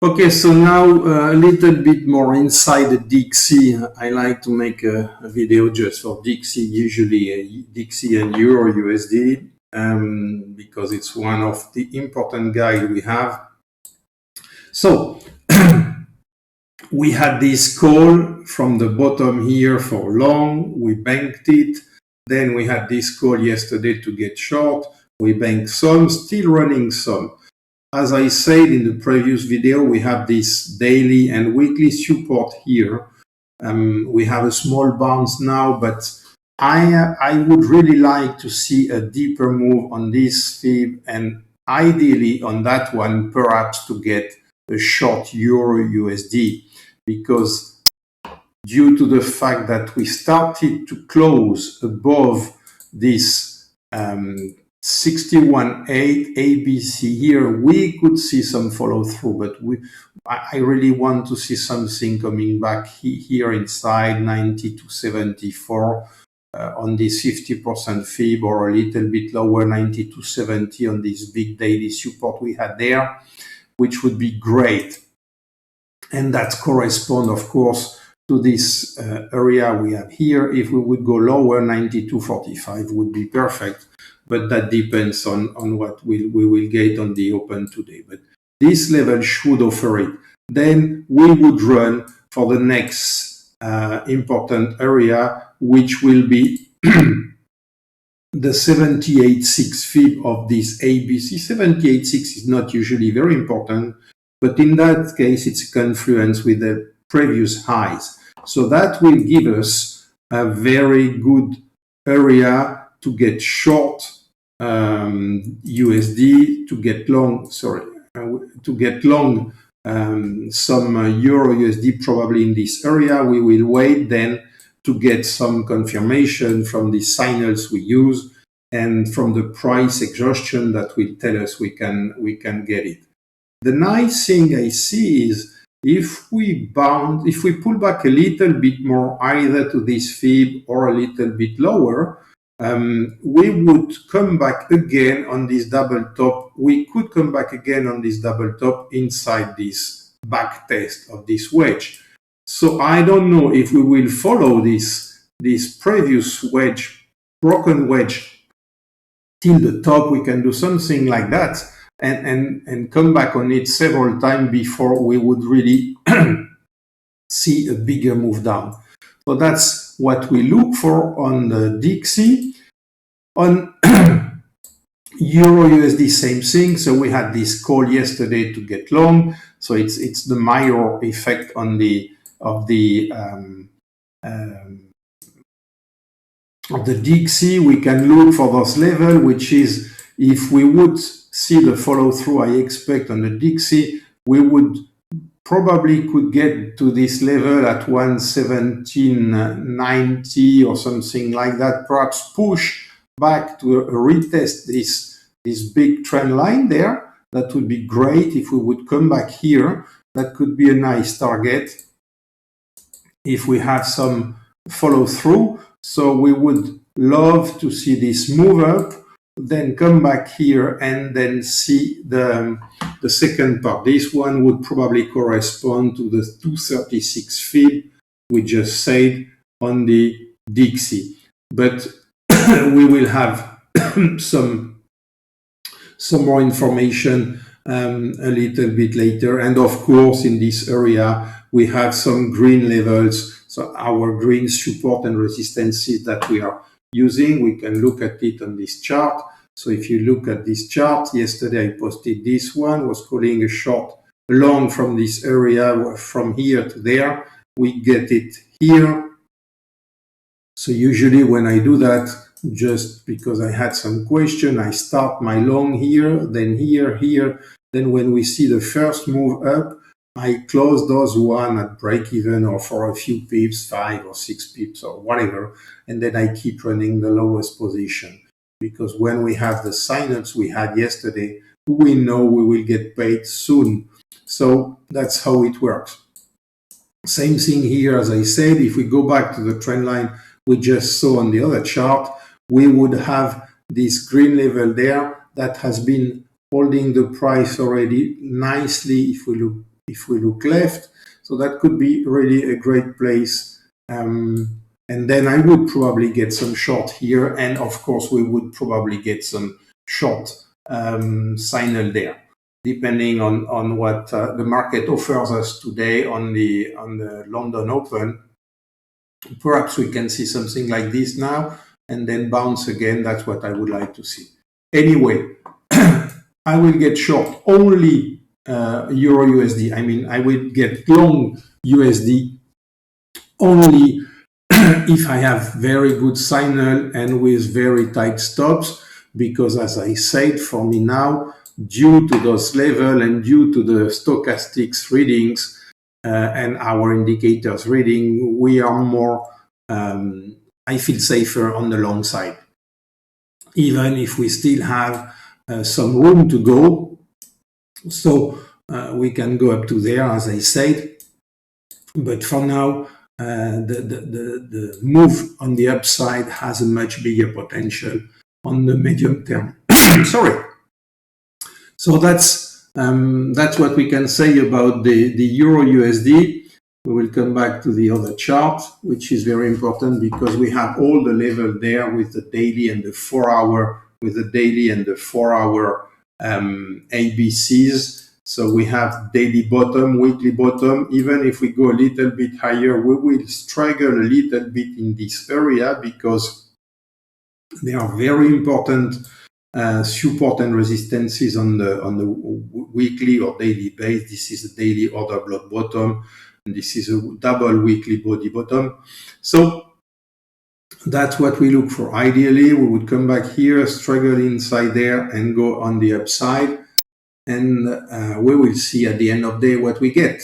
Okay, so now a little bit more inside the DXY. I like to make a video just for DXY, usually DXY and Euro USD, because it's one of the important guides we have. So we had this call from the bottom here for long, we banked it. Then we had this call yesterday to get short, we banked some, still running some. As I said in the previous video, we have this daily and weekly support here. We have a small bounce now, but I would really like to see a deeper move on this fib, and ideally on that one, perhaps to get a short Euro USD, because due to the fact that we started to close above this 61.8 ABC here, we could see some follow through, but I really want to see something coming back here inside 90 to 74 on this 50% fib, or a little bit lower, 90 to 70 on this big daily support we had there, which would be great. And that corresponds, of course, to this area we have here. If we would go lower, 92.45 would be perfect. But that depends on what we will get on the open today. But this level should offer it. Then we would run for the next important area, which will be the 78.6 fib of this ABC. 78.6 is not usually very important, but in that case, it's a confluence with the previous highs. So that will give us a very good area to get short USD, to get long, some Euro USD probably in this area. We will wait then to get some confirmation from the signals we use and from the price exhaustion that will tell us we can get it. The nice thing I see is if we pull back a little bit more, either to this fib or a little bit lower, we would come back again on this double top. We could come back again on this double top inside this back test of this wedge. So I don't know if we will follow this previous wedge, broken wedge, till the top. We can do something like that and come back on it several times before we would really see a bigger move down. So that's what we look for on the DXY. On Euro USD, same thing. So we had this call yesterday to get long. So it's the mirror effect on the DXY. We can look for those level, which is, if we would see the follow through I expect on the DXY, we would probably could get to this level at 117.90 or something like that, perhaps push back to retest this big trend line there. That would be great if we would come back here. That could be a nice target if we have some follow through. So we would love to see this move up, then come back here and then see the second part. This one would probably correspond to the 236 fib we just said on the DXY. But we will have some more information a little bit later. And of course, in this area, we have some green levels. So our green support and resistances that we are using, we can look at it on this chart. So if you look at this chart, yesterday I posted this one, was calling a short long from this area, from here to there. We get it here. So usually when I do that, just because I had some question, I start my long here, then here. Then when we see the first move up, I close those one at break even, or for a few pips, 5 or 6 pips or whatever. And then I keep running the lowest position. Because when we have the signals we had yesterday, we know we will get paid soon. So that's how it works. Same thing here, as I said, if we go back to the trend line we just saw on the other chart, we would have this green level there that has been holding the price already nicely. If we look if we look left. So that could be really a great place. And then I would probably get some short here. And of course, we would probably get some short signal there, depending on what the market offers us today on the London Open. Perhaps we can see something like this now and then bounce again. That's what I would like to see. Anyway, I will get short only Euro USD. I mean, I will get long USD only if I have very good signal and with very tight stops, because as I said, for me now, due to those levels and due to the stochastics readings and our indicators reading, we are more, I feel safer on the long side. Even if we still have some room to go. So we can go up to there, as I said. But for now, the move on the upside has a much bigger potential on the medium term. Sorry. So that's what we can say about the Euro USD. We will come back to the other chart, which is very important because we have all the level there with the daily and the 4-hour, with the daily and the 4-hour ABCs. So we have daily bottom, weekly bottom. Even if we go a little bit higher, we will struggle a little bit in this area because there are very important support and resistances on the weekly or daily base. This is a daily order block bottom, and this is a double weekly body bottom. So that's what we look for. Ideally, we would come back here, struggle inside there, and go on the upside. And we will see at the end of the day what we get.